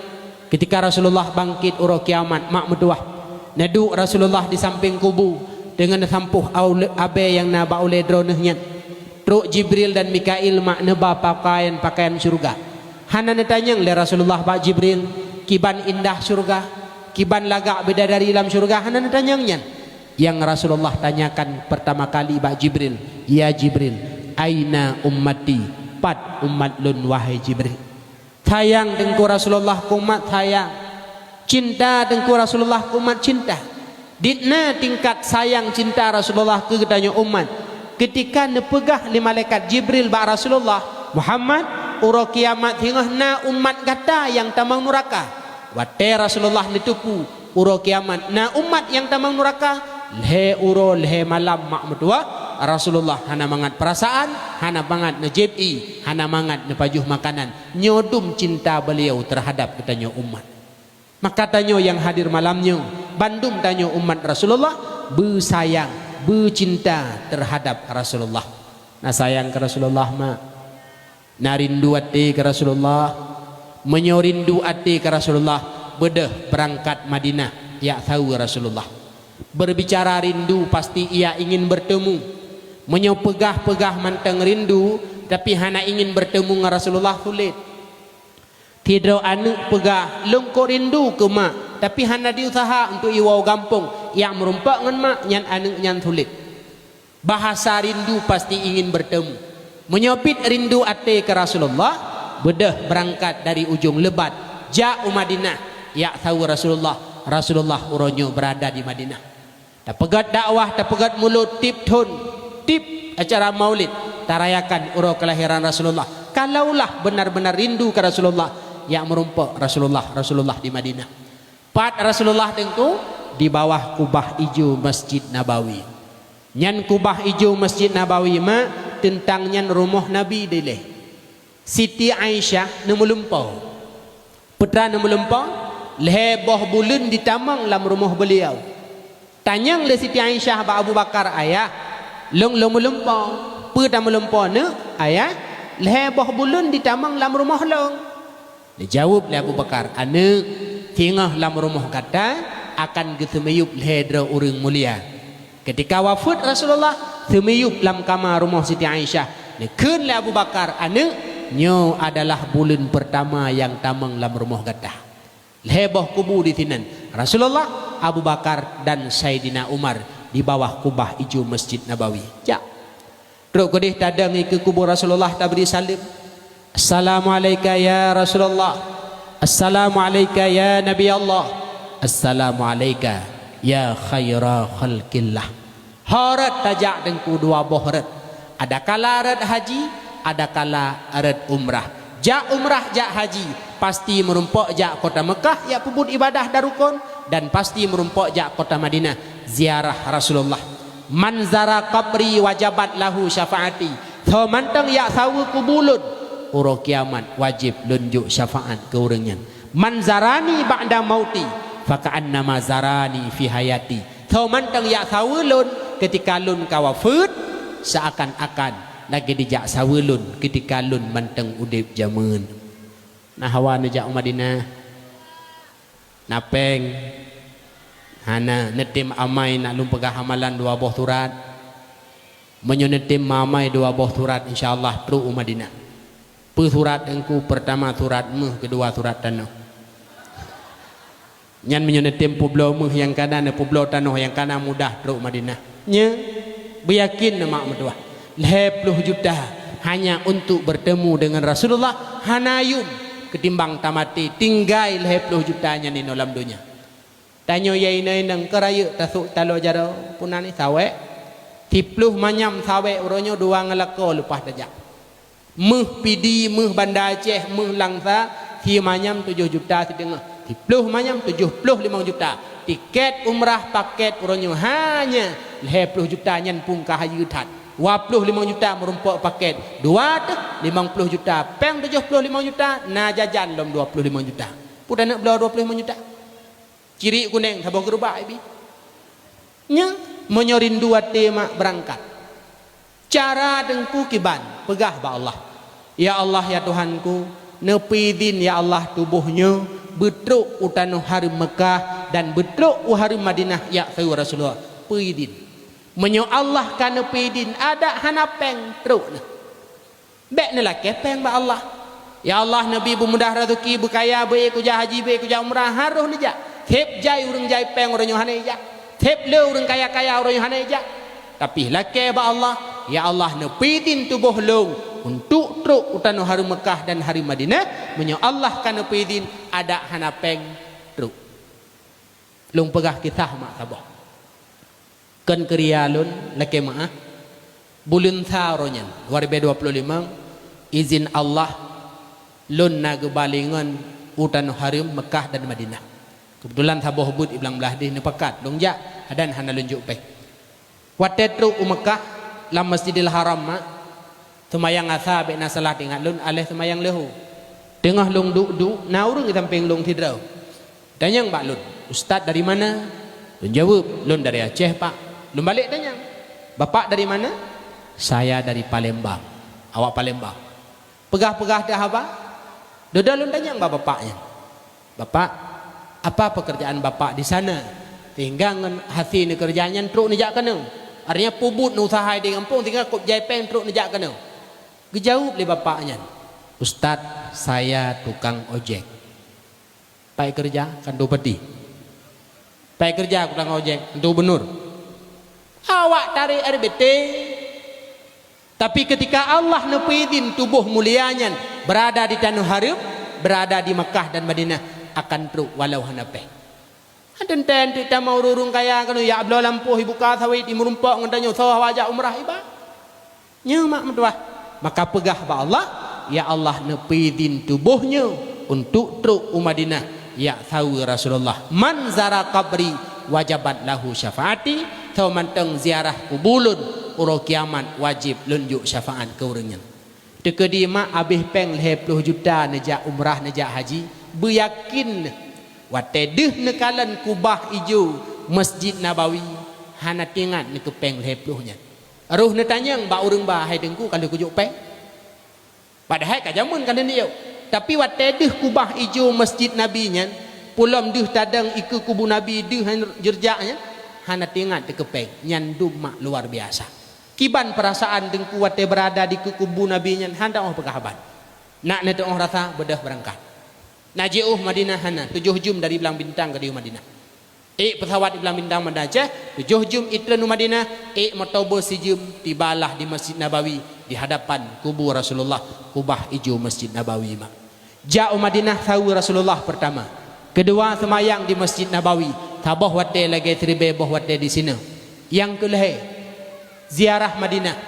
Ketika Rasulullah bangkit uro kiamat mak meduah. Nadu Rasulullah di samping kubu dengan sampuh abe yang naba oleh dronehnya. Truk Jibril dan Mikail mak neba pakaian syurga. Hana netanya le Rasulullah pak Jibril kiban indah syurga, kiban lagak bidadari dalam syurga. Hana netanyangnya. Yang Rasulullah tanyakan pertama kali bak Jibril, ya Jibril, aina ummati? Pat umat lun wahai Jibril. Sayang dengku Rasulullah kumat sayang. Cinta dengku Rasulullah kumat cinta. Ditna tingkat sayang cinta Rasulullah ke katanya umat. Ketika nepegah li malaikat Jibril bak Rasulullah Muhammad uro kiamat hingga na umat kata yang tamang neraka. Wate Rasulullah ditupu uro kiamat na umat yang tamang neraka lehe uro lehe malam mak medua Rasulullah hana mangat perasaan, hana mangat nejebi, hana mangat nepajuh makanan, nyodum cinta beliau terhadap katanya umat. Maka tanya yang hadir malamnya bandum tanya umat Rasulullah bersayang, bercinta terhadap Rasulullah. Nah sayang ke Rasulullah mak, na rindu hati ke Rasulullah, menyorindu hati ke Rasulullah, bedah berangkat Madinah ya tahu Rasulullah. Berbicara rindu pasti ia ingin bertemu. Menyopegah-pegah manteng rindu Tapi hana ingin bertemu dengan Rasulullah sulit. Tidak anak pegah lengkau rindu ke mak, tapi hana diusaha untuk iwau gampung yang merumpak dengan mak nyan anak nyan sulit. Bahasa rindu pasti ingin bertemu. Menyopit rindu ate ke Rasulullah, bedah berangkat dari ujung Lebat jauh Madinah. Ya tahu Rasulullah uronyo berada di Madinah. Tak pegat dakwah, tak pegat mulut, tip acara maulid, tarayakan uro kelahiran Rasulullah. Kalaulah benar-benar rindu ke Rasulullah, yang merumpak Rasulullah di Madinah. Pat Rasulullah tentu di bawah kubah hijau Masjid Nabawi. Nyan kubah hijau Masjid Nabawi ma tentang nyan rumah Nabi dileh. Siti Aisyah nemulumpau. Putra nemulumpau leboh bulan ditamang dalam rumah beliau. Tanyang le Siti Aisyah ba Abu Bakar ayah, long melumpau, pu dah melumpau ne ayah, leboh bulan ditamang dalam rumah long. Dia jawab le Abu Bakar, ane tingah dalam rumah kata akan getemeyup lehedra orang mulia. Ketika wafat Rasulullah, temeyup dalam kamar rumah Siti Aisyah. Nekun le Abu Bakar, ane nyo adalah bulan pertama yang tamang dalam rumah kata. Leboh kubu di tinan Rasulullah, Abu Bakar dan Sayyidina Umar di bawah kubah hijau Masjid Nabawi. Ya. Terus kodeh tadangi ke kubur Rasulullah tak beri salim. Assalamualaikum ya Rasulullah. Assalamualaikum ya Nabi Allah. Assalamualaikum ya khaira khalqillah. Harat tajak dengku dua bohret. Ada kala arat haji, ada kala arat umrah. Jak umrah, jak haji, pasti merumpak jak kota Mekah ya pebut ibadah darukun, dan pasti merumpak jak kota Madinah ziarah Rasulullah. Manzara qabri wajabat lahu syafaati. Tho mantang ya sawu kubulun uro kiamat wajib lunjuk syafaat ke orangnya. Manzarani ba'da mauti faka'annama zarani fi hayati. Tho mantang ya sawu lun ketika lun kawafut seakan-akan lagi dijak sawulun ketika lun manteng udip jamun. Nah hawa nejak Madinah napeng hana netim amai nak lum pegah hamalan dua buah surat menyo netim mamai dua buah surat insyaallah tru Madinah. Pu surat engku pertama surat meh, kedua surat tanah. Nyan menyo netim pueblo meh yang kanan pueblo tanah yang kanan mudah tru Madinah. Nya beyakin mak medua 10 juta hanya untuk bertemu dengan Rasulullah hanayun ketimbang tamati tinggal 10 jutanya ni dalam dunia. Tanyo yai nai nang keraya tasuk talo jaro punani sawe tipluh manyam sawe uronyo dua ngelako lepas tajak meh pidi meh Banda Aceh meh Langsa hi manyam 7 juta setengah tipluh manyam 75 juta tiket umrah paket uronyo hanya 10 juta nyan pungkah yutat 25 juta merumpak paket 2 tu 50 juta peng 75 juta na jajan dalam 25 juta pudah nak belau 25 juta ciri kuning sabah gerubah ibi nya menyorin dua tema berangkat cara dengku kiban pegah ba Allah ya Allah ya Tuhanku nepidin ya Allah tubuhnya betruk utanu hari Mekah dan betruk hari Madinah ya sayu Rasulullah pidin menyo Allah kana pidin ada hanapeng teruk nah bek ni lah kepeng ba Allah ya Allah Nabi bermudah rezeki berkaya baik ku haji baik ku umrah haruh ni ja thep jai urang jai peng urang hane ja thep le urang kaya urang hane ja tapi lake ba Allah ya Allah na pidin tubuh long untuk teruk utanu hari Mekah dan hari Madinah menyo Allah kana pidin ada hanapeng teruk long pegah kisah mak sabah kan krialun laki maah bulun tharonyan 2025 izin Allah lun na gebalingan utan harim Mekah dan Madinah kebetulan sabah bud iblang belah di nepakat dong ja adan hana lunjuk pe watetru Mekah lam Masjidil Haram ma semayang asa be na salat ingat lun aleh semayang lehu tengah lung du na urang samping lung tidrau tanyang mbak lun ustaz dari mana lun jawab lun dari Aceh pak. Lum balik tanya, bapak dari mana? Saya dari Palembang. Awak Palembang. Pegah-pegah dah apa? Doda lum tanya bapaknya. Bapak, apa pekerjaan bapak di sana? Tinggal hasil ni kerjanya truk nejak kena. Artinya pubut nu usaha di kampung tinggal kop jaipeng truk nejak kena. Gejauh le bapaknya, Ustaz, saya tukang ojek. Pai kerja kan do peti. Pai kerja tukang ojek, do benur. Awak tarik RBT. Tapi ketika Allah nepidin tubuh mulianya berada di tanah haram, berada di Mekah dan Madinah, akan truk walau hanape. Aden ten kita mau rurung kaya kanu ya ablo lampu ibuka sawit imurumpak ngantanyo sawah wajah umrah iba. Nya mak mentua. Maka pegah ba Allah, ya Allah nepidin tubuhnya untuk truk Madinah. Ya tahu Rasulullah, man zara qabri wajabat lahu syafaati, tau manteng ziarah kubulun uro kiamat wajib lunjuk syafaat ke orangnya. Tekedi mak abih peng 10 juta nejak umrah nejak haji, beryakin wate deh nekalan kubah ijo Masjid Nabawi hana tingat ne ke peng 10 nya. Aruh ne tanyang ba urang ba hai dengku kalau kujuk peng. Padahal ka jamun kan dia. Tapi wate deh kubah ijo Masjid Nabi nya, pulam deh tadang iku kubu Nabi deh jerjaknya hana tingat te ke peng. Nyandum mak luar biasa. Kiban perasaan dengku wate berada di kubu Nabi nya handa oh pekahaban. Nak ne tong rasa bedah berangkat. Najiuh Madinah hana 7 jum dari Belang Bintang ke di Madinah. Pesawat di Belang Bintang mendaja 7 jum itlen Madinah, motobo si jum tibalah di Masjid Nabawi di hadapan kubur Rasulullah, kubah ijo Masjid Nabawi mak. Jauh Madinah tahu Rasulullah pertama. Kedua semayang di Masjid Nabawi, tabah wate lagi tribe boh wate di sini. Yang kelih ziarah Madinah,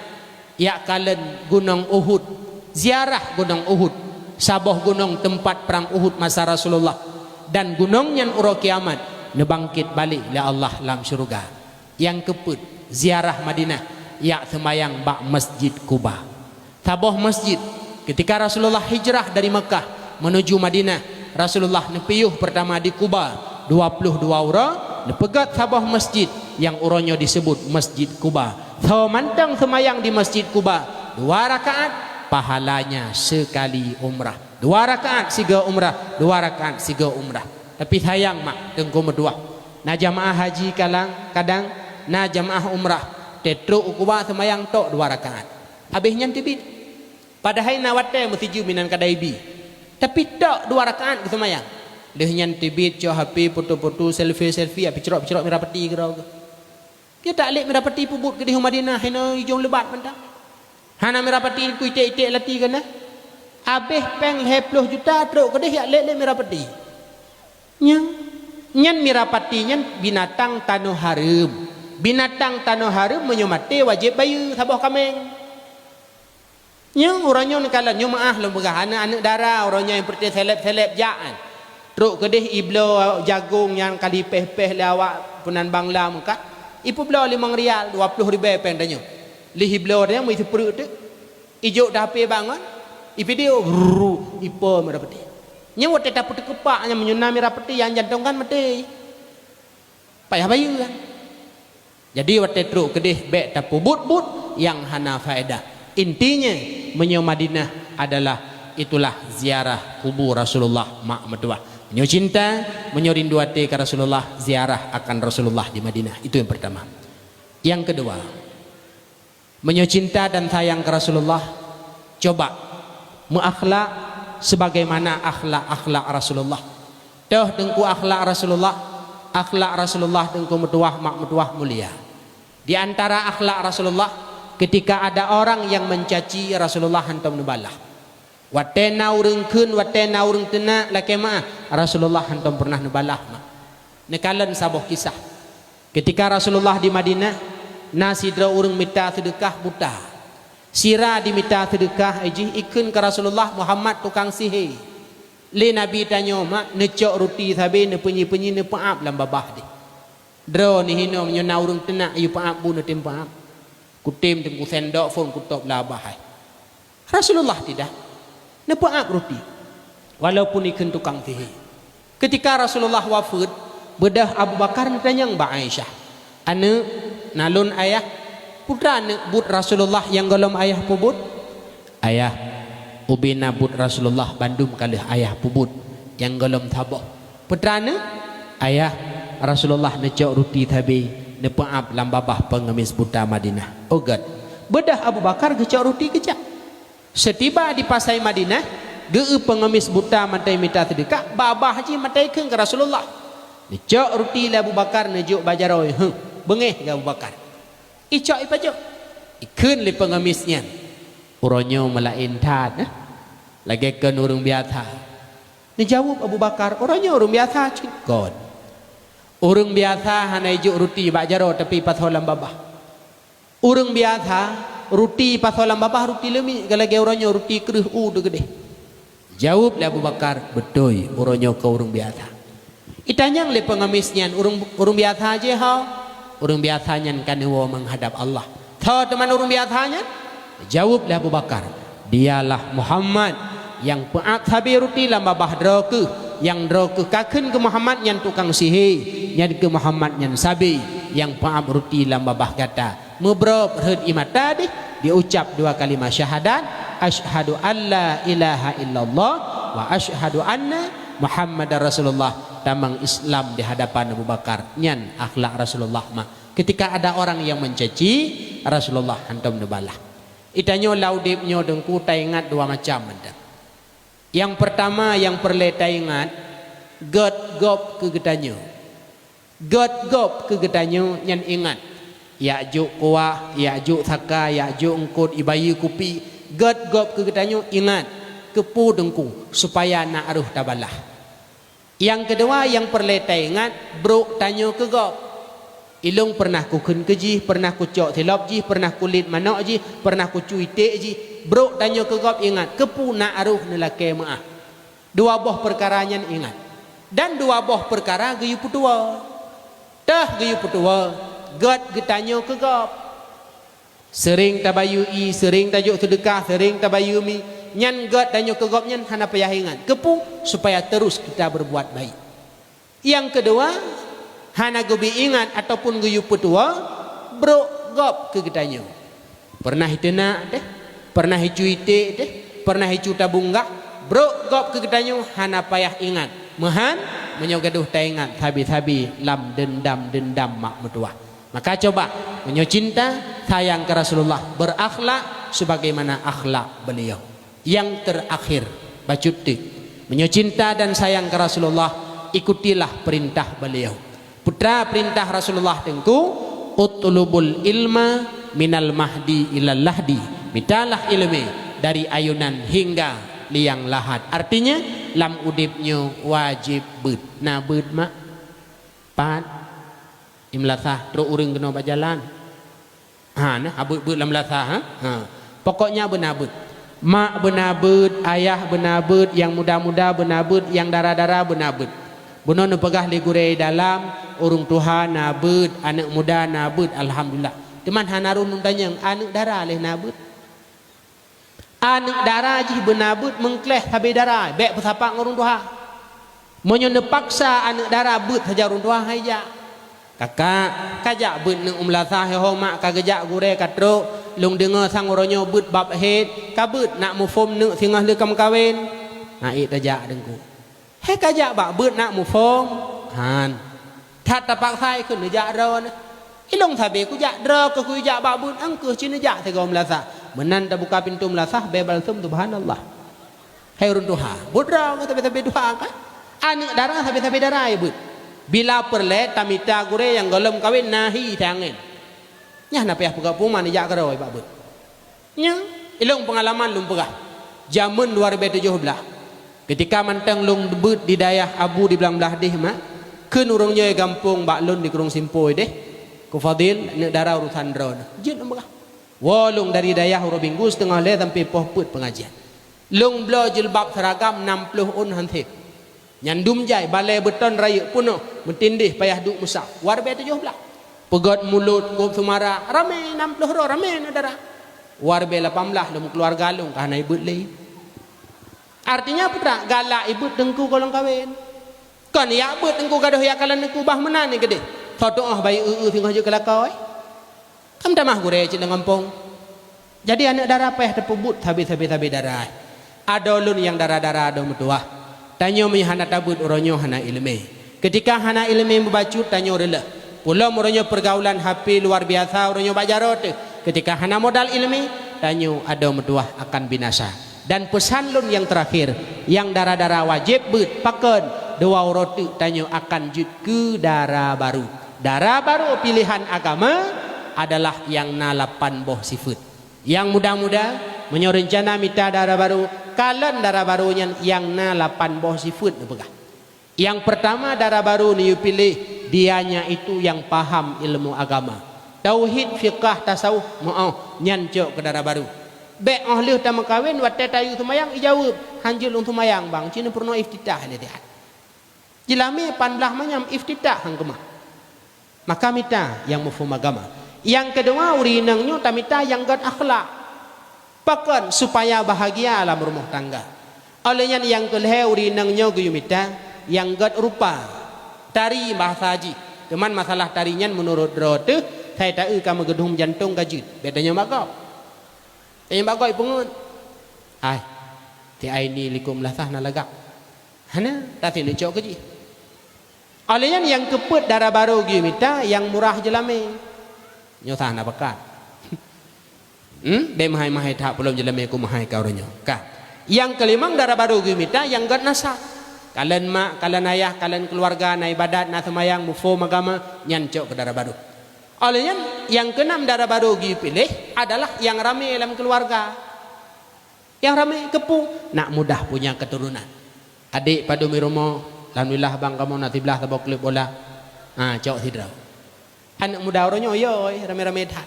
ya kalen Gunung Uhud, ziarah Gunung Uhud, sabah gunung tempat perang Uhud masa Rasulullah, dan gunungnya uro kiamat nebangkit balik le Allah dalam syurga. Yang keput ziarah Madinah, ya semayang bak Masjid Kuba, sabah masjid ketika Rasulullah hijrah dari Mekah menuju Madinah. Rasulullah nepiyuh pertama di Kuba 22 ura, nepegat sabah masjid yang uronya disebut Masjid Kuba. So mantang semayang di Masjid Kuba 2 rakaat pahalanya sekali umrah. 2 rakaat siga umrah, 2 rakaat siga umrah. Tapi sayang mak tengku medua. Na jamaah haji kadang na jamaah umrah tetru Kuba semayang tok 2 rakaat. Habisnya tibit. Padahal na wate mesti minan kadaibi. Tapi tok 2 rakaat semayang. Lehnya tibit jo HP foto-foto selfie api cerok merapati gerau. Dia tak lek merapati pubut ke di Madinah hena hijau lebat mentang. Hana merapati ku itik lati kana. Habis peng 10 juta truk ke dia lek merapati. Nyan merapati nyan binatang tanah haram. Binatang tanah haram menyomate wajib bayu sabah kameng. Yang orangnya nekalan nyumaah lembagah anak darah orangnya yang perti seleb jaan. Truk ke dia iblo jagung yang kali peh-peh lawak punan bangla muka. Ipu bela 5 rial 20 ribu pendanya. Lihi bela dia mesti perut tu. Ijuk dah pe bangun. Ipi dia ipo merapati. Nya wate dapat kepak nya menyunami rapati yang jantung kan mati. Payah bayu kan. Jadi wate truk ke dia bek tapu but yang hana faedah. Intinya menyo Madinah adalah itulah ziarah kubur Rasulullah mak medua. Menyo cinta, menyo rindu hati ke Rasulullah, ziarah akan Rasulullah di Madinah. Itu yang pertama. Yang kedua, menyo cinta dan sayang ke Rasulullah, coba menakhlak sebagaimana akhlak Rasulullah. Dah dengku akhlak Rasulullah dengku medua mak medua mulia. Di antara akhlak Rasulullah, ketika ada orang yang mencaci Rasulullah hantam nubalah. Wate naureng kun, wate naureng tena lakema Rasulullah hantam pernah nubalah ma. Nekalan sabuh kisah. Ketika Rasulullah di Madinah, nasidra urang minta sedekah buta. Sira diminta sedekah aji ikun ke Rasulullah Muhammad tukang sihir. Le Nabi tanya mak necok roti sabe ne penyi-penyi ne paap lam babah di. Dro ni hino menyo naureng tena ayu paap bu ne tempaap. Kutim tengku sendok phone kutop labah. Rasulullah tidak nepaak roti walaupun ikun tukang sihir. Ketika Rasulullah wafat, bedah Abu Bakar tanya Mbak Aisyah, ane nalun ayah putra ane but Rasulullah yang golom ayah pubut. Ayah ubina but Rasulullah bandum kali ayah pubut yang golom taboh. Putra ane ayah Rasulullah necok roti tabi nepaap lambabah pengemis buta Madinah. Ogat bedah Abu Bakar kecok roti kecak. Setiba di pasai Madinah, geu pengemis buta mantai minta sedekah, babah haji mantai keun ke Rasulullah. Dicok ruti la Abu Bakar nejuk bajaroi, bengeh ke Abu Bakar. Icok ipajok. Ikeun li pengemisnya. Uronyo melain tad, lagi keun urang biasa. Dijawab Abu Bakar, uronyo urang biasa cikon. Urang biasa hana ijuk ruti bajaro tapi pasolam babah. Urang biasa ruti pasolam babah ruti lemi galage uronyo ruti kreuh de gede. Jawab le Abu Bakar, betul uronyo ke urang biasa. Itanyang le pengemisnya urang biasa aja ha. Urang biasanya kan wo menghadap Allah. Tahu teman urang biasanya? Jawab le Abu Bakar, dialah Muhammad yang peat sabi ruti lam babah droke, yang droke kakeun ke Muhammad yang tukang sihir, yang ke Muhammad yang sabi, yang peat ruti lam babah kata. Mubrob herd imata deh diucap dua kalimat syahadat, asyhadu alla ilaha illallah wa asyhadu anna Muhammadar Rasulullah. Tamang Islam di hadapan Abu Bakar nyan akhlak Rasulullah mah. Ketika ada orang yang mencaci Rasulullah hantam nebalah. Itanyo laudipnyo dengku taingat dua macam ada. Yang pertama yang perle taingat god gop ke getanyo. God gop ke getanyo nyan ingat. Ya'juk kuah, ya'juk thaka, ya'juk engkut ibayi kupi. God gop ke getanyo ingat. Kepu dengku supaya nak aruh tabalah. Yang kedua yang perle taingat bro tanyo ke gop. Ilung pernah ku kun keji, pernah ku cok tilop ji, pernah kulit manok ji, pernah ku cuitek ji. Bro tanya ke gop ingat, kepu nak aruh nelake maah. Dua boh perkaranya ingat. Dan dua boh perkara geyu putua. Tah geyu putua, god getanyo ke gop. Sering tabayui, sering tajuk sedekah, sering tabayumi. Nyan god tanyo ke gop nyan hana payah ingat. Kepu supaya terus kita berbuat baik. Yang kedua, hana gobi ingat ataupun guyu putua bro gop ke getanyo. Pernah hitena deh, pernah hicuite deh, pernah hicu tabunggak, bro gop ke getanyo hana payah ingat. Mehan menyogaduh taingat habi-habi lam dendam mak metua. Maka coba menyo cinta sayang ke Rasulullah, berakhlak sebagaimana akhlak beliau. Yang terakhir bacuti menyo cinta dan sayang ke Rasulullah, ikutilah perintah beliau. Putra perintah Rasulullah tengku utlubul ilma minal mahdi ilal lahdi. Mintalah ilmu dari ayunan hingga liang lahat. Artinya lam udipnya wajib beut. Nah beut mak pat imlasah terus urang kena berjalan. Ha nah beut lam lasah ha. Pokoknya benar beut. Mak benar beut, ayah benar beut, yang muda-muda benar beut, yang darah-darah benar beut. Buno nu pegah li gurei dalam urung Tuhan nabut, anak muda nabut, alhamdulillah. Teman hanarun nuntanya anak darah leh nabut. Anak darah ji benabut mengkleh tabe darah, bek pesapak ngurung Tuhan. Monyo nepaksa anak darah but saja urung Tuhan haja. Kakak kajak but nang umlasah he mak kagejak gurei katro lung dengar sang oronyo but bab het kabut nak mufom nu singah le kam kawin. Ha ik tajak dengku. Hei kajak bak beut nak mufong han that tapak sai kun jak ron ilong sabe ku jak dro ke ku jak bak beut ang ke cina jak tegom lasa menan ta buka pintu melasah bebal sum subhanallah. Hei urun duha beut dro ke tabe duha ka anak darah sabe darah ya beut bila perle tamita gure yang golem kawin nahi tangen nyah na payah pegah puman jak karoi bak beut nya ilong pengalaman lum pegah zaman 2017 ketika mantang long debut di dayah Abu di belah deh mak keun urang nyoy gampung baklun di kurung simpoi deh ku fadil nek darah urusan dron jin embah wolung dari dayah uro minggu setengah le sampai poh put pengajian long blo jilbab seragam 60 un hantip nyandum jai balai beton raya puno mentindih payah duk musaf war be 17 pegot mulut ku sumara rame 60 ro rame darah war be 18 lum keluarga lung kana ibut le. Artinya putra galak ibu tengku kolong kawin. Kan ya ibu tengku gaduh ya kalan tengku bah menan ni gede. Thodoh bayi tengah je kelakau ai. Kam tamah gure cik ngampung. Jadi anak darah payah tepubut habis darah. Ada ulun yang darah-darah ada mutuah. Tanyo menyahana tabut uronyo hana ilmu. Ketika hana ilmu membacut tanyo rela. Pulau uronyo pergaulan HP luar biasa uronyo bajarot. Ketika hana modal ilmu tanyo ada metuah akan binasa. Dan pesan lun yang terakhir, yang darah-darah wajib bet paken dua roti tanyo akan jut ke darah baru. Darah baru pilihan agama adalah yang na 8 boh sifat. Yang muda-muda menyorencana minta darah baru, kalian darah barunya yang na 8 boh sifat pegah. Yang pertama darah baru ni pilih dianya itu yang paham ilmu agama. Tauhid, fiqah, tasawuf, nyancok ke darah baru. Bek ahli utama kawin watte tayu tumayang ijawab hanjil untuk mayang bang cina purno iftitah lihat. Jilami panbelah manyam iftitah hang kemah. Maka mita yang mufhum agama. Yang kedua urinangnya tamita yang gad akhlak. Pakan supaya bahagia alam rumah tangga. Olehnya yang kelih urinangnya guyumita yang gad rupa. Tari bahasa haji. Teman masalah tarinya menurut rote saya tahu kamu gedung jantung gajut. Bedanya makau. Yang bagai pengun. Ai. Ti aini likum lasah na lagak. Hana tati ni cok keji. Olehnya yang keput darah baru gi mita yang murah jelame. Nyosah na bakat. Be mahai-mahai tak belum jelame ku mahai kau renyo. Ka. Yang kelima darah baru gi mita yang gad nasa. Kalian mak, kalian ayah, kalian keluarga na ibadat na semayang mufo agama nyancok ke darah baru. Olehnya yang keenam darah baru gi pilih adalah yang ramai dalam keluarga. Yang ramai kepung nak mudah punya keturunan. Adik padu mi rumah, alhamdulillah bang kamu nanti belah tabok klip bola. Cok hidrau. Anak muda orangnya yo ramai-ramai dah.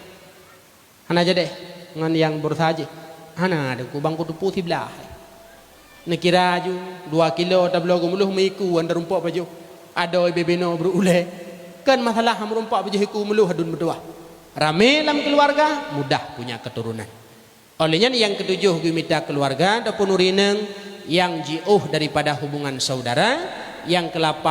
Hana aja deh ngan yang bersaji. Hana ada ku bangku tupu sebelah. Nekira ju 2 kilo tablo gumuluh miku andar rumpok baju. Ada bebeno berule. Kan masalah merumpak berjehiku meluh hadun berdua. Ramai dalam keluarga mudah punya keturunan. Olehnya yang ketujuh gimita keluarga ataupun urineng yang jauh daripada hubungan saudara. Yang ke-8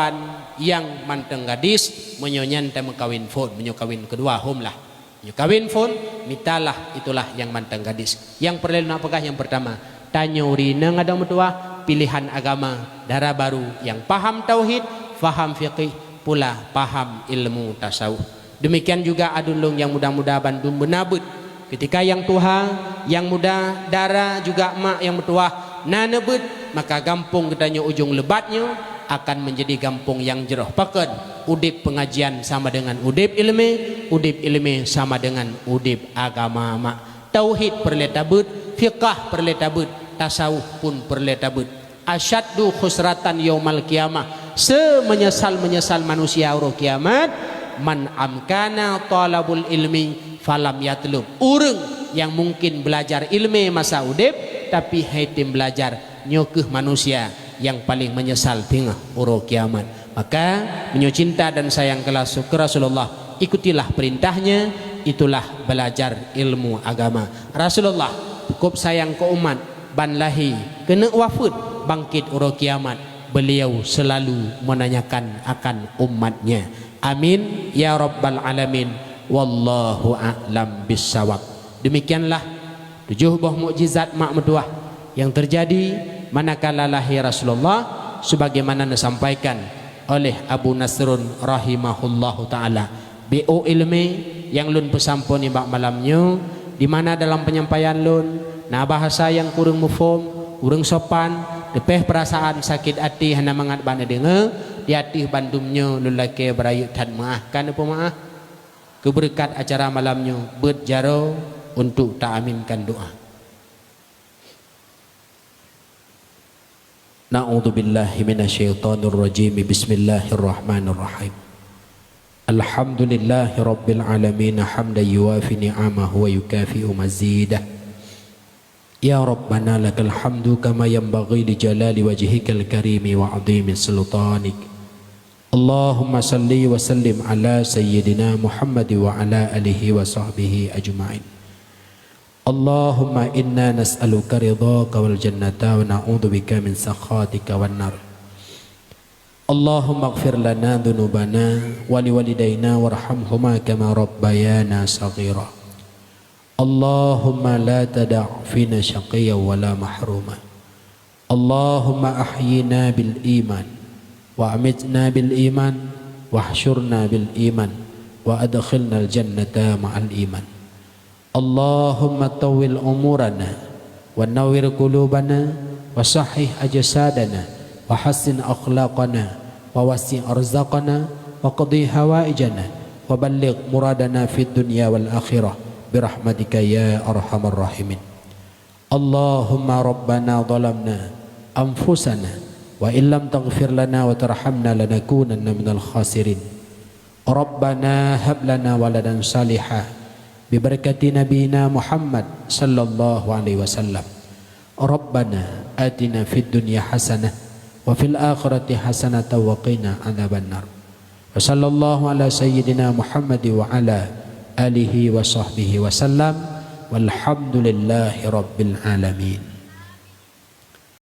yang manteng gadis menyonyan temu kawin phone, menyokawin kedua home lah. Menyokawin phone mitalah itulah yang manteng gadis. Yang perlu nak pegah yang pertama, tanya urineng ada metua pilihan agama darah baru yang paham tauhid, faham fiqih, pula paham ilmu tasawuf. Demikian juga adulung yang muda-muda bandung benabut. Ketika yang tua, yang muda, darah juga mak yang bertuah nanebut, maka gampung ketanya ujung lebatnya akan menjadi gampung yang jeroh. Paket udip pengajian sama dengan udip ilmi sama dengan udip agama mak. Tauhid perletabut, fiqah perletabut, tasawuf pun perletabut. Asyaddu khusratan yaumal qiyamah. Semenyesal manusia hari kiamat man amkana talabul ilmi falam yatlub. Urang yang mungkin belajar ilmu masa udip tapi haitim belajar nyokeh manusia yang paling menyesal tengah hari kiamat. Maka menyocinta dan sayang ke Rasulullah, ikutilah perintahnya, itulah belajar ilmu agama. Rasulullah cukup sayang ke umat, banlahi kena wafud bangkit hari kiamat. Beliau selalu menanyakan akan umatnya. Amin ya rabbal alamin. Wallahu a'lam bissawab. Demikianlah 7 buah mukjizat mak meduah yang terjadi manakala lahir Rasulullah sebagaimana disampaikan oleh Abu Nasrun rahimahullahu taala. BO ilmi yang lun pesampun ni bak malamnya di mana dalam penyampaian lun na bahasa yang kurang mufhum, kurang sopan, depeh perasaan sakit hati hana mangat bana dengar di hati bandumnya lelaki berayut dan maafkan apa maaf keberkat acara malamnya berjaro untuk tak aminkan doa. Na'udzubillahi minasyaitonir rajim. Bismillahirrahmanirrahim. Alhamdulillahi rabbil alamin hamdan yuwafi ni'amahu wa yukafi'u mazidah. Ya Rabbana lakal hamdu kama yanbaghi li jalali wajhikal karimi wa 'azimi sultanik. Allahumma salli wa sallim ala sayyidina Muhammad wa ala alihi wa sahbihi ajma'in. Allahumma inna nas'aluka ridhaka wal jannata wa na'udzubika min sakhatika wan nar. Allahumma ighfir lana dhunubana wa liwalidayna warhamhuma kama rabbayana saghira. Allahumma la tada' fina syaqiyya wa la mahruma. Allahumma ahyina bil iman wa amitna bil iman wa ahsyurna bil iman wa adkhilna al jannata ma'al iman. Allahumma tawil umurana wa nawwir qulubana wa sahih ajsadana wa hassin akhlaqana wa wasi' arzaqana wa qadi hawaijana wa balligh muradana fid dunya wal akhirah birahmatika ya arhamar rahimin. Allahumma rabbana zalamna anfusana wa illam taghfir lana wa tarhamna lanakunanna minal khasirin. Rabbana hab lana waladan salihah bi barakati nabiyina Muhammad sallallahu alaihi wasallam. Rabbana atina fid dunya hasanah wa fil akhirati hasanatan wa qina adzabannar. Wa sallallahu ala sayyidina Muhammad wa ala alihi wa sahbihi wa sallam walhamdulillahi rabbil alamin.